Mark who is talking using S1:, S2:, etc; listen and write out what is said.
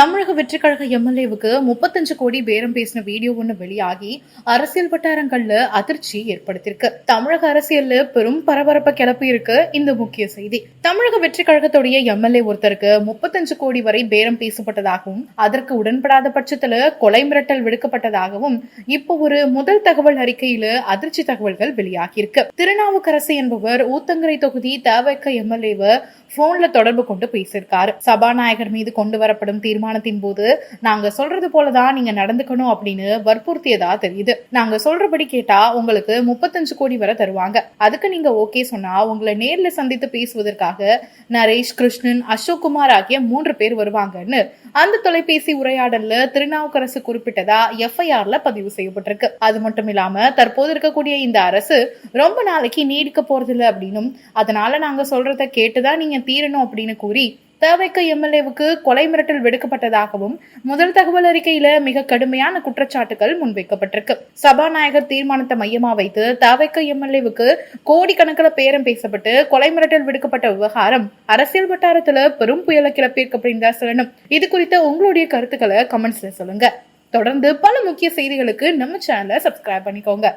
S1: தமிழக வெற்றிக்கழக எம்எல்ஏவுக்கு 35 கோடி பேரம் பேசின வீடியோ ஒண்ணு வெளியாகி அரசியல் வட்டாரங்கள்ல அதிர்ச்சி ஏற்படுத்தியிருக்கு. தமிழக அரசியல்ல பெரும் பரபரப்பை கிளப்பி இருக்கு இந்த முக்கிய செய்தி. தமிழக வெற்றிக்கழகத்துடைய எம்எல்ஏ ஒருத்தருக்கு 35 கோடி வரை பேரம் பேசப்பட்டதாகவும் அதற்கு உடன்படாத பட்சத்துல கொலை மிரட்டல் விடுக்கப்பட்டதாகவும் இப்போ ஒரு முதல் தகவல் அறிக்கையில அதிர்ச்சி தகவல்கள் வெளியாகி இருக்கு. திருநாவுக்கரசு என்பவர் ஊத்தங்கரை தொகுதி தவிக எம்எல்ஏவை போன்ல தொடர்பு கொண்டு பேசியிருக்காரு. சபாநாயகர் மீது கொண்டு வரப்படும் தீர்மானத்தின் போது நாங்க சொல்றது போலதான் நீங்க நடந்துக்கணும் அப்படின்னு வற்புறுத்தியதா தெரியுது. நாங்க சொல்றபடி கேட்டா உங்களுக்கு 35 கோடி வரை தருவாங்க. அதுக்கு நீங்க ஓகே சொன்னா உங்களை நேர்ல சந்தித்து பேசுவதற்காக நரேஷ், கிருஷ்ணன், அசோக் குமார் ஆகிய 3 பேர் வருவாங்கன்னு அந்த தொலைபேசி உரையாடல்ல திருநாவுக்கரசு குறிப்பிட்டதா எஃப்ஐஆர்ல பதிவு செய்யப்பட்டிருக்கு. அது மட்டும் இல்லாம தற்போது இருக்கக்கூடிய இந்த அரசு ரொம்ப நாளைக்கு நீடிக்க போறதில்லை அப்படின்னும் அதனால நாங்க சொல்றத கேட்டுதான் நீங்க தீரணும் அப்படின்னு கூறி தவிக எம்எல்ஏவுக்கு கொலை மிரட்டல் விடுக்கப்பட்டதாகவும் முதல் தகவல் அறிக்கையில மிக கடுமையான குற்றச்சாட்டுகள் முன்வைக்கப்பட்டிருக்கு. சபாநாயகர் தீர்மானத்தை மையமா வைத்து தவிக எம்எல்ஏவுக்கு கோடிக்கணக்கில் பேரம் பேசப்பட்டு கொலை மிரட்டல் விடுக்கப்பட்ட விவகாரம் அரசியல் வட்டாரத்துல பெரும் புயலை கிளப்பியிருக்கு அப்படின்னு தான் சொல்லணும். இது குறித்த உங்களுடைய கருத்துக்களை கமெண்ட்ஸ்ல சொல்லுங்க. தொடர்ந்து பல முக்கிய செய்திகளுக்கு நம்ம சேனலை சப்ஸ்கிரைப் பண்ணிக்கோங்க.